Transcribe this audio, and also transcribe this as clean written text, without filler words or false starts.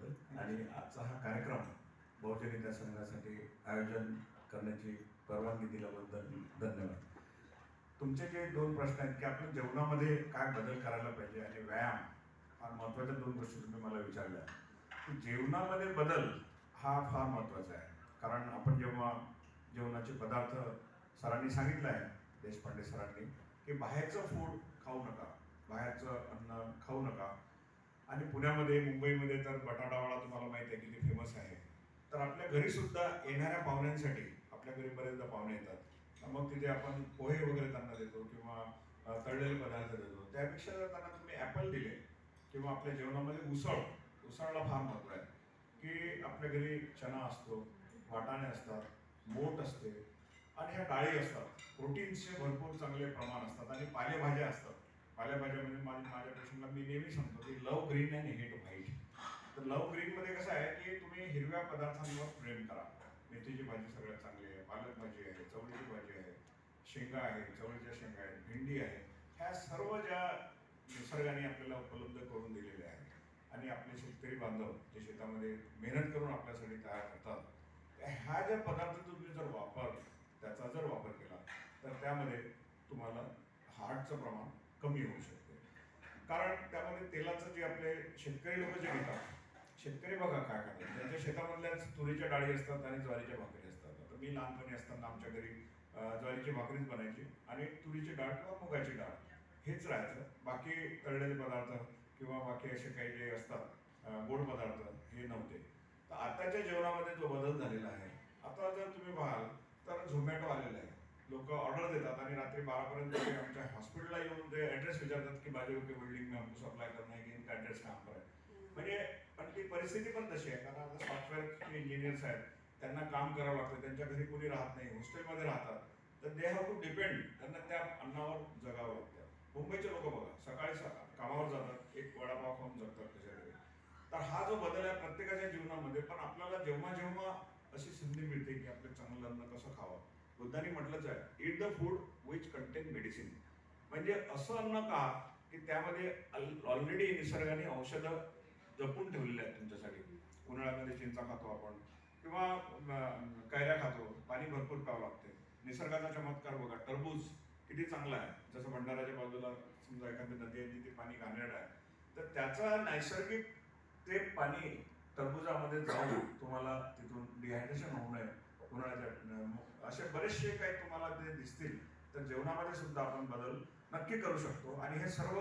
त्याबद्दल आणि आजचा हा कार्यक्रम बहुजन विद्या संघासाठी आयोजन करण्याची परवानगी दिल्याबद्दल धन्यवाद. तुमचे जे दोन प्रश्न आहेत की आपण जेवणामध्ये काय बदल करायला पाहिजे आणि व्यायाम, फार महत्त्वाच्या दोन गोष्टी तुम्ही मला विचारल्या. की जेवणामध्ये बदल हा फार महत्त्वाचा आहे, कारण आपण जेव्हा जेवणाचे पदार्थ सरांनी सांगितलं आहे, देशपांडे सरांनी, की बाहेरचं फूड खाऊ नका, बाहेरचं अन्न खाऊ नका. आणि पुण्यामध्ये मुंबईमध्ये तर बटाटावाडा तुम्हाला माहिती आहे किती फेमस आहे. तर आपल्या घरी सुद्धा येणाऱ्या पाहुण्यांसाठी, आपल्या घरी बरेचदा पाहुणे येतात, मग तिथे आपण पोहे वगैरे त्यांना देतो किंवा तळलेले पदार्थ देतो. त्यापेक्षा जर त्यांना तुम्ही ॲपल दिले किंवा आपल्या जेवणामध्ये उसळला फार महत्त्व आहे. की आपल्या घरी चणा असतो, वाटाणे असतात, मोठ असते आणि ह्या डाळी असतात, प्रोटीन्सचे भरपूर चांगले प्रमाण असतात आणि पालेभाज्या असतात. पालेभाज्या म्हणजे माझ्या पेशंटला मी नेहमी सांगतो की लव ग्रीन अँड हेट व्हाईट. तर लव ग्रीनमध्ये कसं आहे की तुम्ही हिरव्या पदार्थांवर प्रेम करा. मेथीची भाजी सगळ्यात चांगली आहे, पालक भाजी आहे, चवळीची भाजी आहे, शेंगा आहे, चवळीच्या शेंगा आहेत, भेंडी आहे. ह्या सर्व ज्या निसर्गाने आपल्याला उपलब्ध करून दिलेल्या आहेत आणि आपले शेतकरी बांधव जे शेतामध्ये मेहनत करून आपल्यासाठी तयार करतात, ह्या ज्या पदार्थ तुम्ही त्याचा जर वापर केला तर त्यामध्ये तुम्हाला हार्टचं प्रमाण कमी होऊ शकते. कारण त्यामध्ये तेलाचं जे आपले शेतकरी लोक जे घेतात, शेतकरी बघा काय करतात, त्यांच्या शेतामधल्याच तुरीच्या डाळी असतात आणि ज्वारीच्या भाकरी असतात. आता मी लहानपणी असताना आमच्या घरी ज्वारीची भाकरीच बनायची आणि तुरीची डाळ किंवा मुगाची डाळ हेच राहायचं. बाकी तळलेले पदार्थ किंवा बाकी असे काही जे असतात गोड पदार्थ हे नव्हते. तर आताच्या जेवणामध्ये जो बदल झालेला आहे, आता जर तुम्ही पाहाल तर झोमॅटो आलेलं आहे. लोक ऑर्डर देतात आणि रात्री 12पर्यंत आमच्या हॉस्पिटलला येऊन ते ॲड्रेस विचारतात की बाजू के बिल्डिंग में हमको सप्लाय करना है की इनका ॲड्रेस कहाँ पर आहे. म्हणजे पण ती परिस्थिती पण तशी आहे, कारण आता सॉफ्टवेअरचे इंजिनियर्स आहेत, त्यांना काम करावं लागतं, त्यांच्या घरी कोणी राहत नाही, हॉस्टेलमध्ये राहतात. तर दे हॅव टू डिपेंड, त्यांना त्या अन्नावर जगावं लागतं. मुंबईचे लोक बघा, सकाळी कामावर जातात, एक वडापाव खाऊन जगतात त्याच्याकडे. तर हा जो बदल आहे प्रत्येकाच्या जीवनामध्ये, पण आपल्याला जेव्हा जेव्हा अशी संधी मिळते की आपलं चांगलं अन्न कसं खावं. बुद्धांनी म्हटलंच आहे, eat the food which contain medicine. म्हणजे असं अन्न का की त्यामध्ये ऑलरेडी निसर्गाने औषधं जपून ठेवलेले आहेत तुमच्यासाठी. उन्हाळ्यामध्ये चिंचा खातो आपण किंवा कैऱ्या खातो, पाणी भरपूर प्यावं लागते. निसर्गाचा चमत्कार बघा, टरबूज किती चांगला आहे. जसं भंडाराच्या बाजूला समजा एखादी नदी आहे तिथे पाणी घाणेरडं आहे, तर त्याचं नैसर्गिक ते पाणी टरबुजामध्ये जाऊन तुम्हाला तिथून डिहायड्रेशन होऊ नये, उन्हाळ्याच्या असे बरेचसे काही तुम्हाला ते दिसतील. तर जेवणामध्ये सुद्धा आपण बदल नक्की करू शकतो आणि हे सर्व